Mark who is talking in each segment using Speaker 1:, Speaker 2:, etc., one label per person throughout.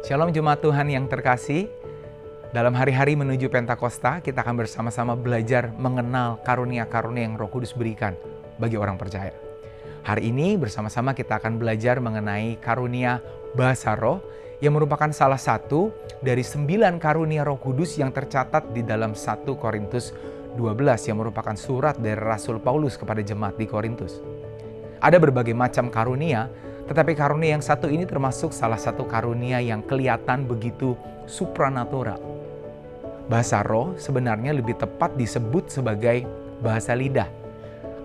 Speaker 1: Shalom Jemaat Tuhan yang terkasih. Dalam hari-hari menuju Pentakosta, kita akan bersama-sama belajar mengenal karunia-karunia yang Roh Kudus berikan bagi orang percaya. Hari ini bersama-sama kita akan belajar mengenai karunia bahasa roh yang merupakan salah satu dari 9 karunia Roh Kudus yang tercatat di dalam 1 Korintus 12 yang merupakan surat dari Rasul Paulus kepada jemaat di Korintus. Ada berbagai macam karunia, tetapi karunia yang satu ini termasuk salah satu karunia yang kelihatan begitu supranatural. Bahasa roh sebenarnya lebih tepat disebut sebagai bahasa lidah.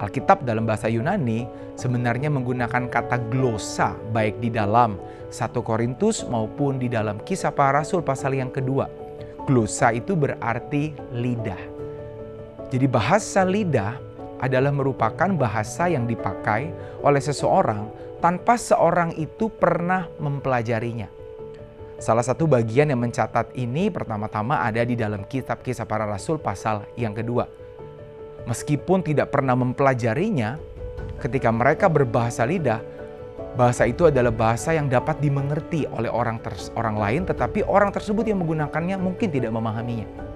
Speaker 1: Alkitab dalam bahasa Yunani sebenarnya menggunakan kata glosa baik di dalam 1 Korintus maupun di dalam Kisah Para Rasul pasal yang kedua. Glosa itu berarti lidah. Jadi bahasa lidah adalah merupakan bahasa yang dipakai oleh seseorang tanpa seorang itu pernah mempelajarinya. Salah satu bagian yang mencatat ini pertama-tama ada di dalam kitab Kisah Para Rasul pasal yang kedua. Meskipun tidak pernah mempelajarinya, ketika mereka berbahasa lidah, bahasa itu adalah bahasa yang dapat dimengerti oleh orang lain, tetapi orang tersebut yang menggunakannya mungkin tidak memahaminya.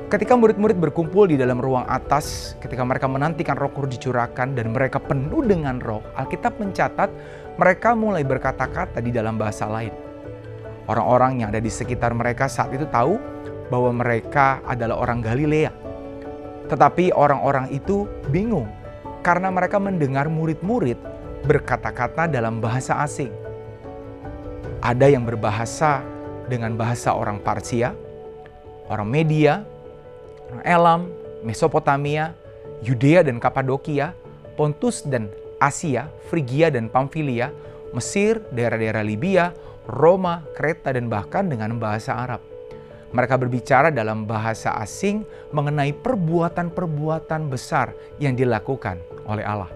Speaker 1: Ketika murid-murid berkumpul di dalam ruang atas, ketika mereka menantikan Roh Kudus dicurahkan dan mereka penuh dengan roh, Alkitab mencatat mereka mulai berkata-kata di dalam bahasa lain. Orang-orang yang ada di sekitar mereka saat itu tahu bahwa mereka adalah orang Galilea. Tetapi orang-orang itu bingung karena mereka mendengar murid-murid berkata-kata dalam bahasa asing. Ada yang berbahasa dengan bahasa orang Parsia, orang Media, orang Elam, Mesopotamia, Yudea dan Kapadokia, Pontus dan Asia, Frigia dan Pamfilia, Mesir, daerah-daerah Libya, Roma, Kreta dan bahkan dengan bahasa Arab. Mereka berbicara dalam bahasa asing mengenai perbuatan-perbuatan besar yang dilakukan oleh Allah.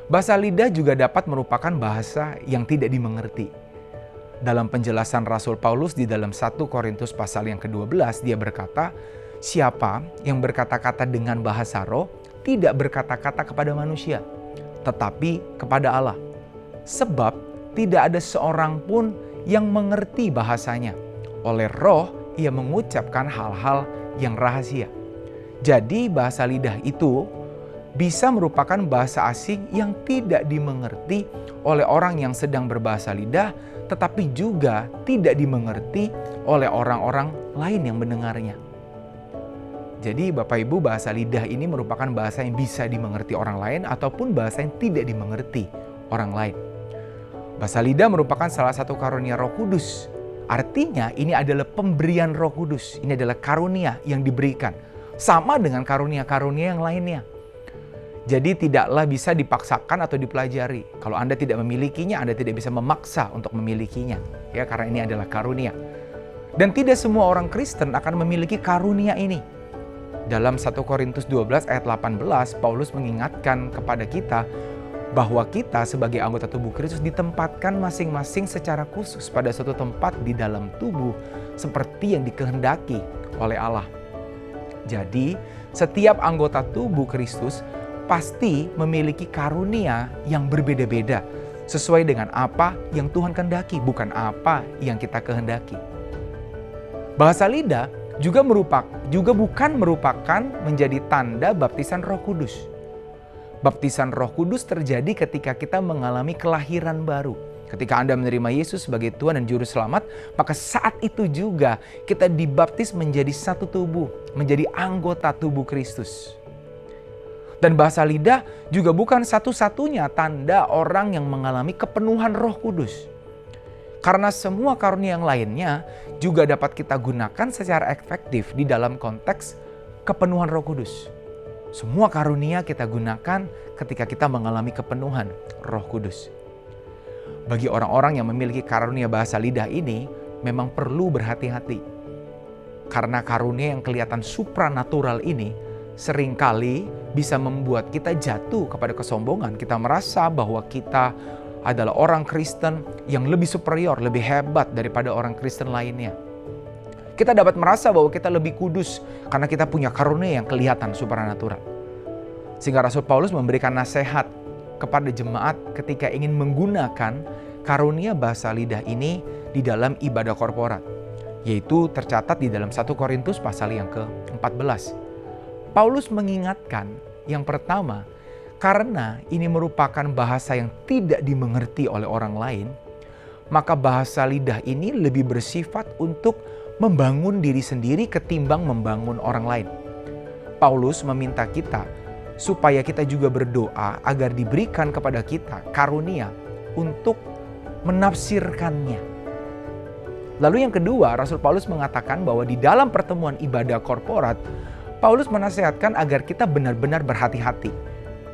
Speaker 1: Bahasa lidah juga dapat merupakan bahasa yang tidak dimengerti. Dalam penjelasan Rasul Paulus di dalam 1 Korintus pasal yang ke-12, dia berkata, siapa yang berkata-kata dengan bahasa roh tidak berkata-kata kepada manusia, tetapi kepada Allah. Sebab tidak ada seorang pun yang mengerti bahasanya. Oleh roh ia mengucapkan hal-hal yang rahasia. Jadi bahasa lidah itu bisa merupakan bahasa asing yang tidak dimengerti oleh orang yang sedang berbahasa lidah, tetapi juga tidak dimengerti oleh orang-orang lain yang mendengarnya. Jadi Bapak Ibu, bahasa lidah ini merupakan bahasa yang bisa dimengerti orang lain ataupun bahasa yang tidak dimengerti orang lain. Bahasa lidah merupakan salah satu karunia Roh Kudus. Artinya ini adalah pemberian Roh Kudus. Ini adalah karunia yang diberikan. Sama dengan karunia-karunia yang lainnya. Jadi tidaklah bisa dipaksakan atau dipelajari. Kalau Anda tidak memilikinya, Anda tidak bisa memaksa untuk memilikinya. Ya, karena ini adalah karunia. Dan tidak semua orang Kristen akan memiliki karunia ini. Dalam 1 Korintus 12 ayat 18, Paulus mengingatkan kepada kita bahwa kita sebagai anggota tubuh Kristus ditempatkan masing-masing secara khusus pada suatu tempat di dalam tubuh seperti yang dikehendaki oleh Allah. Jadi, setiap anggota tubuh Kristus pasti memiliki karunia yang berbeda-beda sesuai dengan apa yang Tuhan kehendaki, bukan apa yang kita kehendaki. Bahasa lidah juga bukan merupakan menjadi tanda baptisan Roh Kudus. Baptisan Roh Kudus terjadi ketika kita mengalami kelahiran baru. Ketika Anda menerima Yesus sebagai Tuhan dan Juru Selamat, maka saat itu juga kita dibaptis menjadi satu tubuh, menjadi anggota tubuh Kristus. Dan bahasa lidah juga bukan satu-satunya tanda orang yang mengalami kepenuhan Roh Kudus. Karena semua karunia yang lainnya juga dapat kita gunakan secara efektif di dalam konteks kepenuhan Roh Kudus. Semua karunia kita gunakan ketika kita mengalami kepenuhan Roh Kudus. Bagi orang-orang yang memiliki karunia bahasa lidah ini memang perlu berhati-hati. Karena karunia yang kelihatan supranatural ini seringkali bisa membuat kita jatuh kepada kesombongan. Kita merasa bahwa kita adalah orang Kristen yang lebih superior, lebih hebat daripada orang Kristen lainnya. Kita dapat merasa bahwa kita lebih kudus karena kita punya karunia yang kelihatan supranatural. Sehingga Rasul Paulus memberikan nasihat kepada jemaat ketika ingin menggunakan karunia bahasa lidah ini di dalam ibadah korporat, yaitu tercatat di dalam 1 Korintus pasal yang ke-14. Paulus mengingatkan yang pertama, karena ini merupakan bahasa yang tidak dimengerti oleh orang lain, maka bahasa lidah ini lebih bersifat untuk membangun diri sendiri ketimbang membangun orang lain. Paulus meminta kita supaya kita juga berdoa agar diberikan kepada kita karunia untuk menafsirkannya. Lalu yang kedua, Rasul Paulus mengatakan bahwa di dalam pertemuan ibadah korporat, Paulus menasihatkan agar kita benar-benar berhati-hati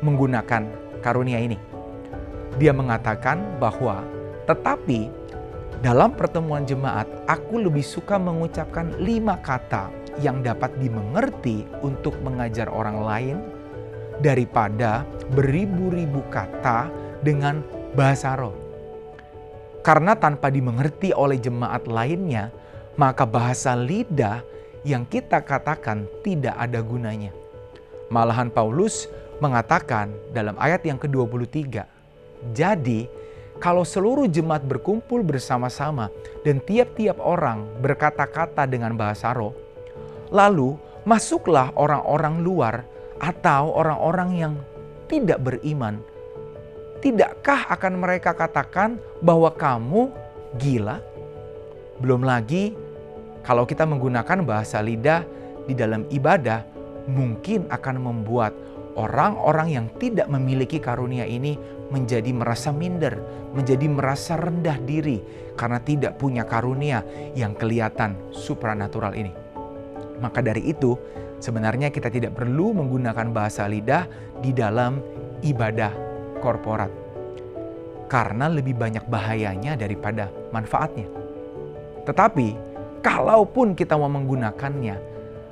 Speaker 1: menggunakan karunia ini. Dia mengatakan bahwa, tetapi dalam pertemuan jemaat, aku lebih suka mengucapkan 5 kata yang dapat dimengerti untuk mengajar orang lain daripada beribu-ribu kata dengan bahasa roh. Karena tanpa dimengerti oleh jemaat lainnya, maka bahasa lidah yang kita katakan tidak ada gunanya. Malahan Paulus mengatakan dalam ayat yang ke-23, jadi kalau seluruh jemaat berkumpul bersama-sama dan tiap-tiap orang berkata-kata dengan bahasa roh, lalu masuklah orang-orang luar atau orang-orang yang tidak beriman, tidakkah akan mereka katakan bahwa kamu gila? Belum lagi kalau kita menggunakan bahasa lidah di dalam ibadah, mungkin akan membuat orang-orang yang tidak memiliki karunia ini menjadi merasa minder, menjadi merasa rendah diri karena tidak punya karunia yang kelihatan supranatural ini. Maka dari itu, sebenarnya kita tidak perlu menggunakan bahasa lidah di dalam ibadah korporat. Karena lebih banyak bahayanya daripada manfaatnya. Tetapi, kalaupun kita mau menggunakannya,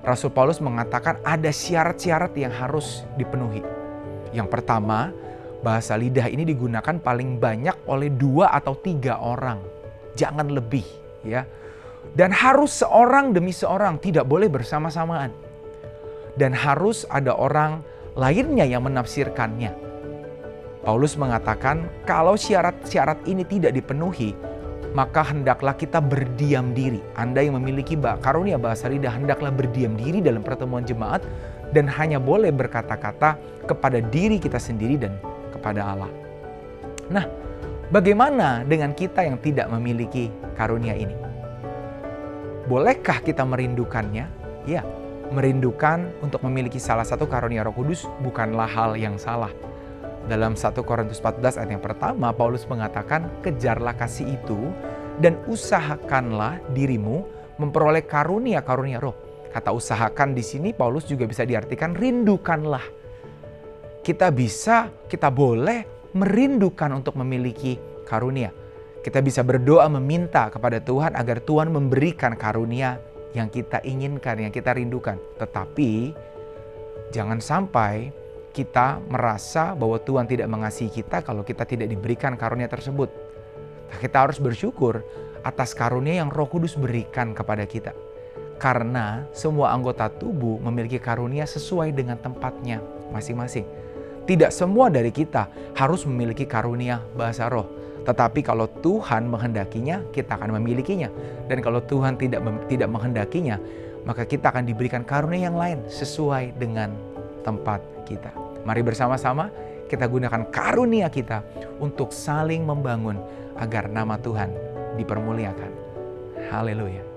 Speaker 1: Rasul Paulus mengatakan ada syarat-syarat yang harus dipenuhi. Yang pertama, bahasa lidah ini digunakan paling banyak oleh 2 atau 3 orang. Jangan lebih, ya. Dan harus seorang demi seorang, tidak boleh bersama-samaan. Dan harus ada orang lainnya yang menafsirkannya. Paulus mengatakan kalau syarat-syarat ini tidak dipenuhi, maka hendaklah kita berdiam diri. Anda yang memiliki karunia bahasa lidah, hendaklah berdiam diri dalam pertemuan jemaat dan hanya boleh berkata-kata kepada diri kita sendiri dan kepada Allah. Nah, bagaimana dengan kita yang tidak memiliki karunia ini? Bolehkah kita merindukannya? Ya, merindukan untuk memiliki salah satu karunia Roh Kudus bukanlah hal yang salah. Dalam 1 Korintus 14 ayat yang pertama, Paulus mengatakan, kejarlah kasih itu dan usahakanlah dirimu memperoleh karunia-karunia roh. Kata usahakan di sini Paulus juga bisa diartikan rindukanlah. Kita boleh merindukan untuk memiliki karunia. Kita bisa berdoa meminta kepada Tuhan agar Tuhan memberikan karunia yang kita inginkan, yang kita rindukan. Tetapi jangan sampai kita merasa bahwa Tuhan tidak mengasihi kita kalau kita tidak diberikan karunia tersebut. Kita harus bersyukur atas karunia yang Roh Kudus berikan kepada kita. Karena semua anggota tubuh memiliki karunia sesuai dengan tempatnya masing-masing. Tidak semua dari kita harus memiliki karunia bahasa roh. Tetapi kalau Tuhan menghendakinya, kita akan memilikinya. Dan kalau Tuhan tidak menghendakinya, maka kita akan diberikan karunia yang lain sesuai dengan tempat kita. Mari bersama-sama kita gunakan karunia kita untuk saling membangun agar nama Tuhan dipermuliakan. Haleluya.